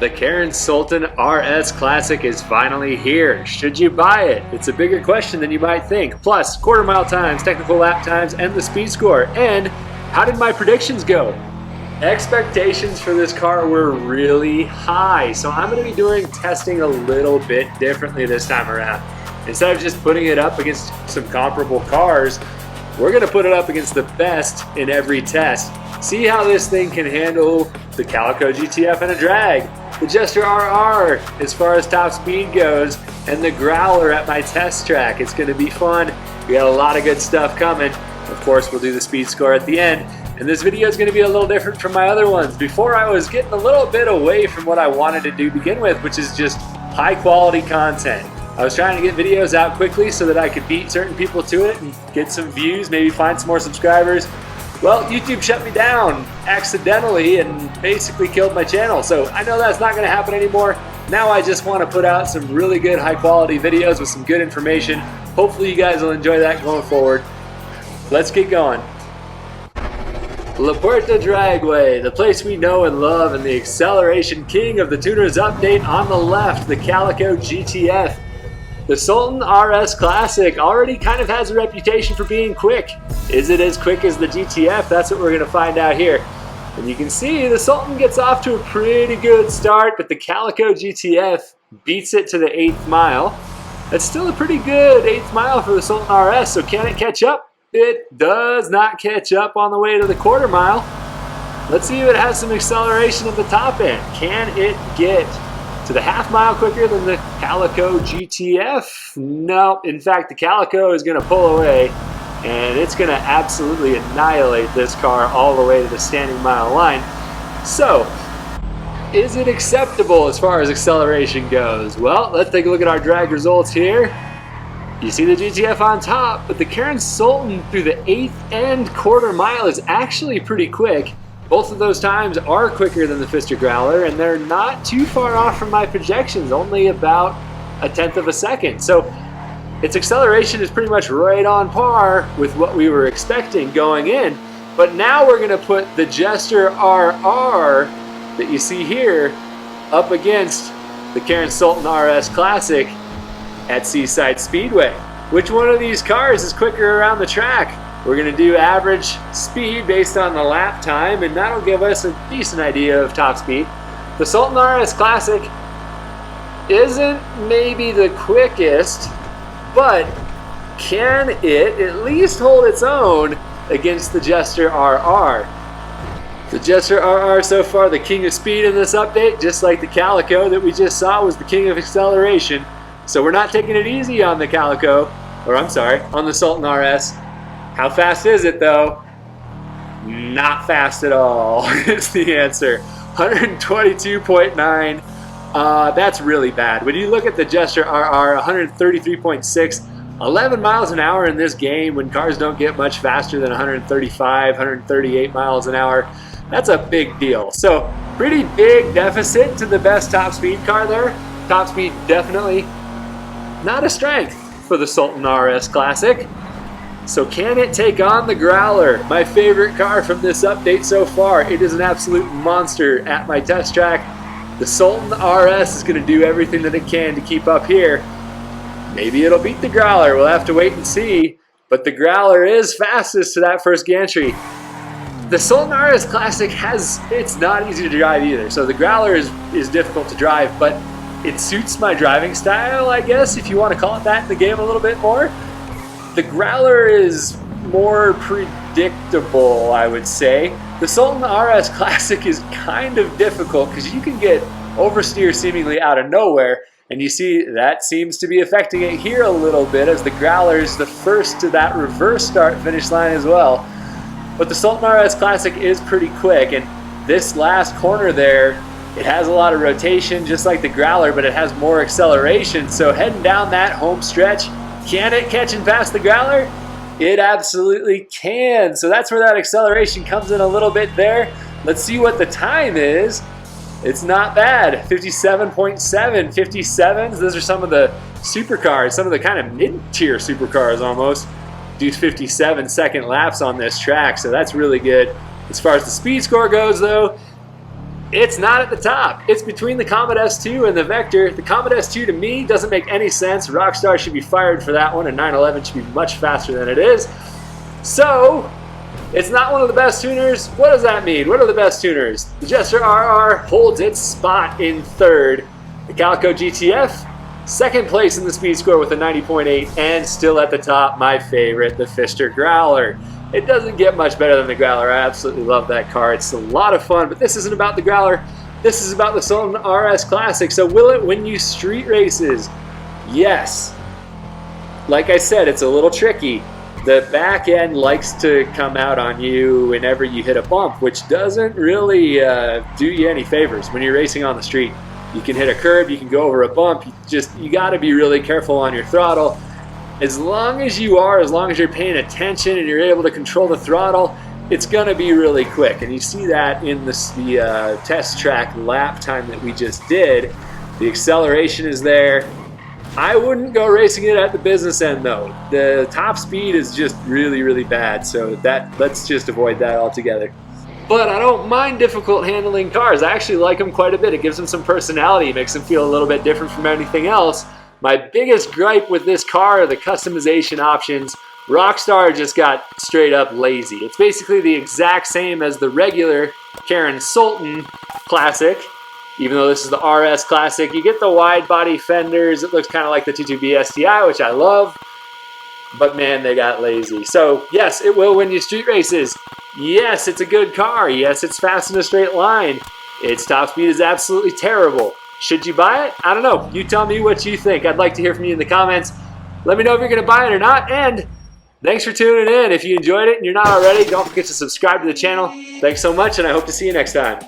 The Karin Sultan RS Classic is finally here. Should you buy it? It's a bigger question than you might think. Plus, quarter mile times, technical lap times, and the speed score. And how did my predictions go? Expectations for this car were really high, so I'm going to be doing testing a little bit differently this time around. Instead of just putting it up against some comparable cars, we're going to put it up against the best in every test. See how this thing can handle the Calico GTF and a drag, the Jester RR as far as top speed goes, and the Growler at my test track. It's going to be fun. We got a lot of good stuff coming. Of course, we'll do the speed score at the end. And this video is going to be a little different from my other ones. Before, I was getting a little bit away from what I wanted to do to begin with, which is just high quality content. I was trying to get videos out quickly so that I could beat certain people to it and get some views, maybe find some more subscribers. Well, YouTube shut me down accidentally and basically killed my channel. So I know that's not going to happen anymore. Now I just want to put out some really good high quality videos with some good information. Hopefully you guys will enjoy that going forward. Let's get going. La Puerta Dragway, the place we know and love, and the acceleration king of the tuners update on the left, the Calico GTF. The Sultan RS Classic already kind of has a reputation for being quick. Is it as quick as the GTF? That's what we're going to find out here. And you can see the Sultan gets off to a pretty good start, but the Calico GTF beats it to the 8th mile. That's still a pretty good 8th mile for the Sultan RS, so can it catch up? It does not catch up on the way to the quarter mile. Let's see if it has some acceleration at the top end. Can it get to the half mile quicker than the Calico GTF? No, in fact the Calico is going to pull away and it's going to absolutely annihilate this car all the way to the standing mile line. So, is it acceptable as far as acceleration goes? Well, let's take a look at our drag results here. You see the GTF on top, but the Karin Sultan through the 8th and quarter mile is actually pretty quick. Both of those times are quicker than the Pfister Growler, and they're not too far off from my projections, only about 1/10 of a second. So its acceleration is pretty much right on par with what we were expecting going in. But now we're going to put the Jester RR that you see here up against the Karin Sultan RS Classic at Seaside Speedway. Which one of these cars is quicker around the track? We're going to do average speed based on the lap time, and that'll give us a decent idea of top speed. The Sultan RS Classic isn't maybe the quickest, but can it at least hold its own against the Jester RR? The Jester RR so far the king of speed in this update, just like the Calico that we just saw was the king of acceleration. So we're not taking it easy on the Calico, or I'm sorry, on the Sultan RS. How fast is it though? Not fast at all is the answer. 122.9. That's really bad. When you look at the Jester RR, 133.6, 11 miles an hour in this game when cars don't get much faster than 135, 138 miles an hour. That's a big deal. So pretty big deficit to the best top speed car there. Top speed definitely not a strength for the Sultan RS Classic. So can it take on the Growler, my favorite car from this update so far? It is an absolute monster at my test track. The Sultan RS is going to do everything that it can to keep up here. Maybe it'll beat the Growler. We'll have to wait and see. But the Growler is fastest to that first gantry. The Sultan RS Classic it's not easy to drive either. So the Growler is difficult to drive, but it suits my driving style, I guess, if you want to call it that in the game a little bit more. The Growler is more predictable, I would say. The Sultan RS Classic is kind of difficult because you can get oversteer seemingly out of nowhere, and you see that seems to be affecting it here a little bit as the Growler is the first to that reverse start finish line as well. But the Sultan RS Classic is pretty quick, and this last corner there, it has a lot of rotation just like the Growler, but it has more acceleration. So heading down that home stretch, can it catch and pass the Growler? It absolutely can. So that's where that acceleration comes in a little bit there. Let's see what the time is. It's not bad. 57.7, 57s. Those are some of the supercars, some of the kind of mid-tier supercars almost. Do 57-second laps on this track, so that's really good. As far as the speed score goes though, It's not at the top. It's between the Comet S2 and the Vector. The Comet S2 to me doesn't make any sense. Rockstar should be fired for that one, and 911 should be much faster than it is. So, it's not one of the best tuners. What does that mean? What are the best tuners? The Jester RR holds its spot in third. The Calico GTF, second place in the speed score with a 90.8, and still at the top, my favorite, the Pfister Growler. It doesn't get much better than the Growler. I absolutely love that car. It's a lot of fun, but this isn't about the Growler. This is about the Sultan RS Classic. So will it win you street races? Yes. Like I said, it's a little tricky. The back end likes to come out on you whenever you hit a bump, which doesn't really do you any favors when you're racing on the street. You can hit a curb, you can go over a bump. You got to be really careful on your throttle. As long as you're paying attention and you're able to control the throttle, it's going to be really quick. And you see that in the test track lap time that we just did. The acceleration is there. I wouldn't go racing it at the business end though. The top speed is just really, really bad. So let's just avoid that altogether. But I don't mind difficult handling cars. I actually like them quite a bit. It gives them some personality, makes them feel a little bit different from anything else. My biggest gripe with this car are the customization options. Rockstar just got straight up lazy. It's basically the exact same as the regular Karin Sultan Classic, even though this is the RS Classic. You get the wide body fenders. It looks kind of like the 2.2B STI, which I love. But man, they got lazy. So yes, it will win you street races. Yes, it's a good car. Yes, it's fast in a straight line. Its top speed is absolutely terrible. Should you buy it? I don't know. You tell me what you think. I'd like to hear from you in the comments. Let me know if you're going to buy it or not. And thanks for tuning in. If you enjoyed it and you're not already, don't forget to subscribe to the channel. Thanks so much, and I hope to see you next time.